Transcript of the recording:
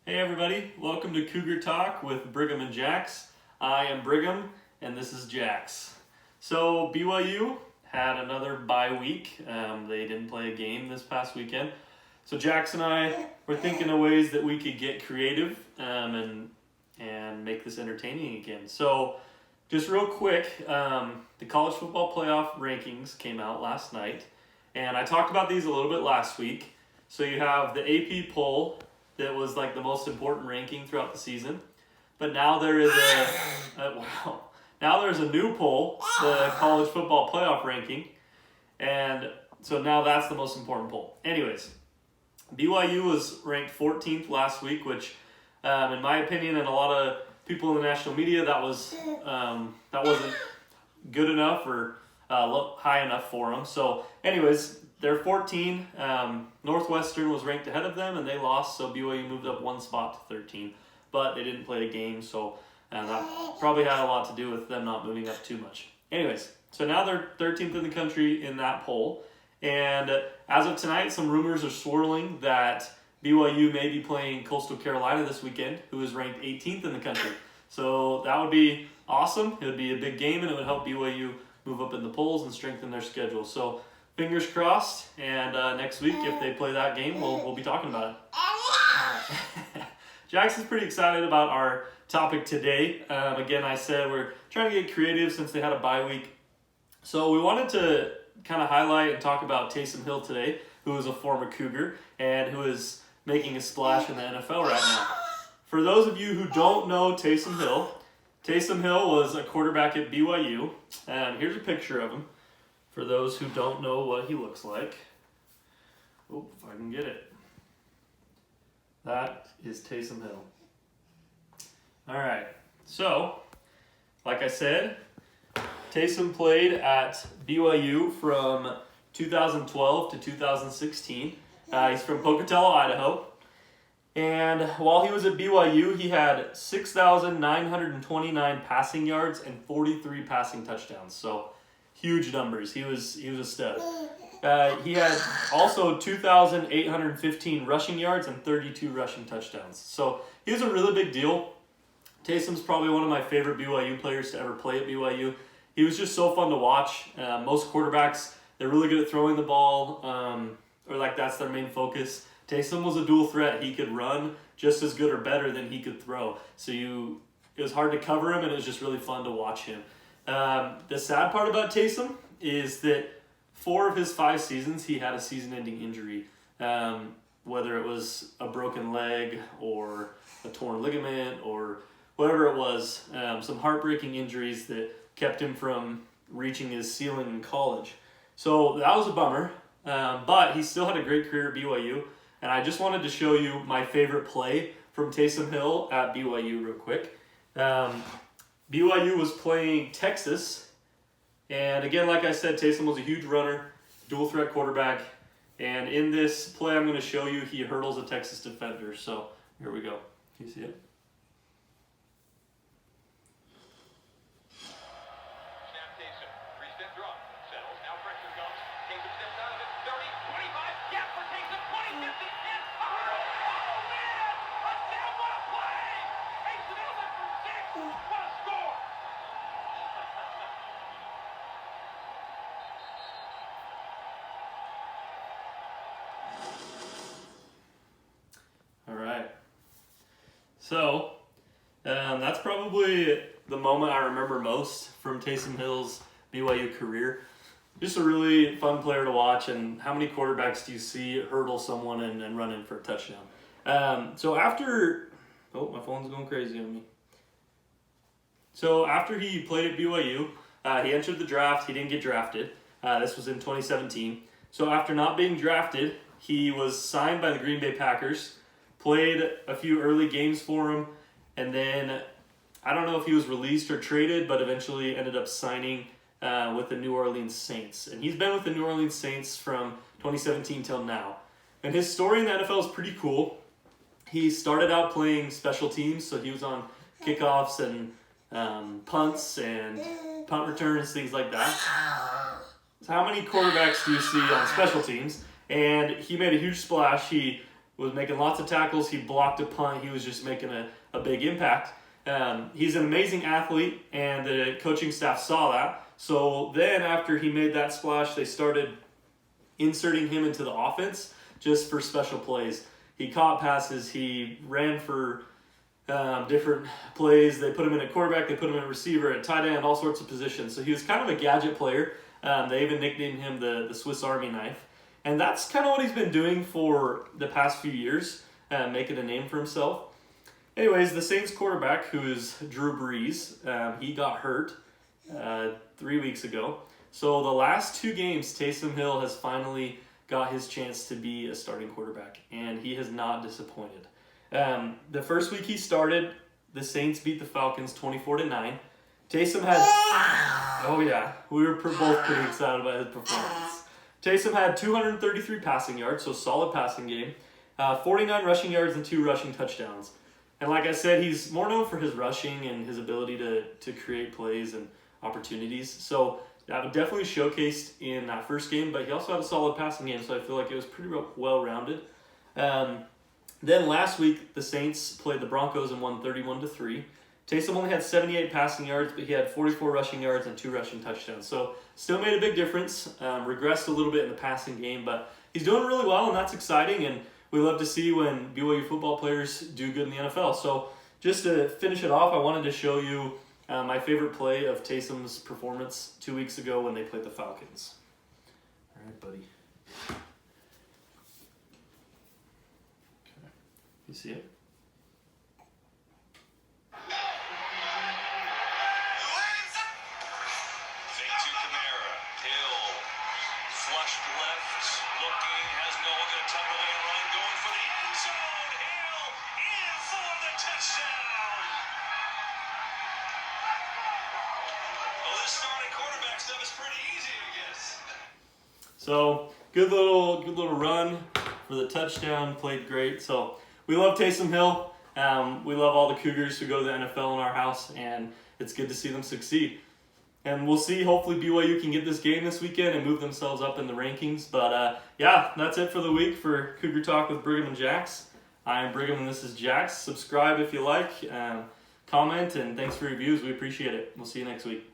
Hey everybody, welcome to Cougar Talk with Brigham and Jax. I am Brigham and this is Jax. So BYU had another bye week. They didn't play a game this past weekend. So Jax and I were thinking of ways that we could get creative and make this entertaining again. So just real quick, the college football playoff rankings came out last night. And I talked about these a little bit last week. So you have the AP poll that was like the most important ranking throughout the season. But now there is now there's a new poll, the college football playoff ranking. And so now that's the most important poll. Anyways, BYU was ranked 14th last week, which in my opinion and a lot of people in the national media, that wasn't good enough or high enough for them. So anyways, they're 14. Northwestern was ranked ahead of them, and they lost, so BYU moved up one spot to 13. But they didn't play a game, so that probably had a lot to do with them not moving up too much. Anyways, so now they're 13th in the country in that poll. And as of tonight, some rumors are swirling that BYU may be playing Coastal Carolina this weekend, who is ranked 18th in the country. So that would be awesome. It would be a big game, and it would help BYU move up in the polls and strengthen their schedule. So fingers crossed, and next week, if they play that game, we'll be talking about it. Jackson's pretty excited about our topic today. Again, I said we're trying to get creative since they had a bye week. So we wanted to kind of highlight and talk about Taysom Hill today, who is a former Cougar and who is making a splash in the NFL right now. For those of you who don't know Taysom Hill was a quarterback at BYU, and here's a picture of him. For those who don't know what he looks like. Oh, if I can get it. That is Taysom Hill. All right. So, like I said, Taysom played at BYU from 2012 to 2016. He's from Pocatello, Idaho. And while he was at BYU, he had 6,929 passing yards and 43 passing touchdowns. So, huge numbers. He was a stud. He had also 2,815 rushing yards and 32 rushing touchdowns. So he was a really big deal. Taysom's probably one of my favorite BYU players to ever play at BYU. He was just so fun to watch. Most quarterbacks, they're really good at throwing the ball, or like that's their main focus. Taysom was a dual threat. He could run just as good or better than he could throw. So it was hard to cover him, and it was just really fun to watch him. The sad part about Taysom is that 4 of his 5 seasons he had a season-ending injury, whether it was a broken leg or a torn ligament or whatever it was, some heartbreaking injuries that kept him from reaching his ceiling in college. So that was a bummer, but he still had a great career at BYU, and I just wanted to show you my favorite play from Taysom Hill at BYU real quick. BYU was playing Texas, and again, like I said, Taysom was a huge runner, dual threat quarterback, and in this play I'm going to show you, he hurdles a Texas defender. So here we go. Can you see it? Snap Taysom, 3-step drop, settles, now pressure comes, Taysom steps out of it, 30, 25, gap for Taysom, 20, 50, and oh man! A down play! Taysom Hill up for 6, what a score! All right. So that's probably the moment I remember most from Taysom Hill's BYU career. Just a really fun player to watch, and how many quarterbacks do you see hurdle someone and run in for a touchdown? So after... Oh, my phone's going crazy on me. So after he played at BYU, he entered the draft. He didn't get drafted. This was in 2017. So after not being drafted, he was signed by the Green Bay Packers, played a few early games for him, and then I don't know if he was released or traded, but eventually ended up signing with the New Orleans Saints. And he's been with the New Orleans Saints from 2017 till now. And his story in the NFL is pretty cool. He started out playing special teams, so he was on kickoffs and punts and punt returns, things like that. So how many quarterbacks do you see on special teams? And he made a huge splash. He was making lots of tackles. He blocked a punt. He was just making a big impact. He's an amazing athlete, and the coaching staff saw that. So then after he made that splash, they started inserting him into the offense just for special plays. He caught passes. He ran for different plays. They put him in at quarterback. They put him in receiver, at tight end, all sorts of positions. So he was kind of a gadget player. They even nicknamed him the Swiss Army knife. And that's kind of what he's been doing for the past few years, making a name for himself. Anyways, the Saints quarterback, who is Drew Brees, he got hurt 3 weeks ago. So the last 2 games, Taysom Hill has finally got his chance to be a starting quarterback, and he has not disappointed. The first week he started, the Saints beat the Falcons 24-9. Taysom had... Oh yeah, we were both pretty excited about his performance. Taysom had 233 passing yards, so solid passing game. 49 rushing yards and 2 rushing touchdowns. And like I said, he's more known for his rushing and his ability to create plays and opportunities. So that was definitely showcased in that first game, but he also had a solid passing game, so I feel like it was pretty well-rounded. Then last week, the Saints played the Broncos and won 31-3. Taysom only had 78 passing yards, but he had 44 rushing yards and 2 rushing touchdowns. So still made a big difference. Regressed a little bit in the passing game, but he's doing really well, and that's exciting. And we love to see when BYU football players do good in the NFL. So just to finish it off, I wanted to show you my favorite play of Taysom's performance 2 weeks ago when they played the Falcons. All right, buddy. Okay. You see it? Flushed left, looking, has no one going to tuck away and run, going for the end zone. Hill in for the touchdown. Well, this starting quarterback stuff is pretty easy, I guess. So good little run for the touchdown. Played great. So we love Taysom Hill. We love all the Cougars who go to the NFL in our house, and it's good to see them succeed. And we'll see, hopefully BYU can get this game this weekend and move themselves up in the rankings. But yeah, that's it for the week for Cougar Talk with Brigham and Jax. I am Brigham and this is Jax. Subscribe if you like, comment, and thanks for your views. We appreciate it. We'll see you next week.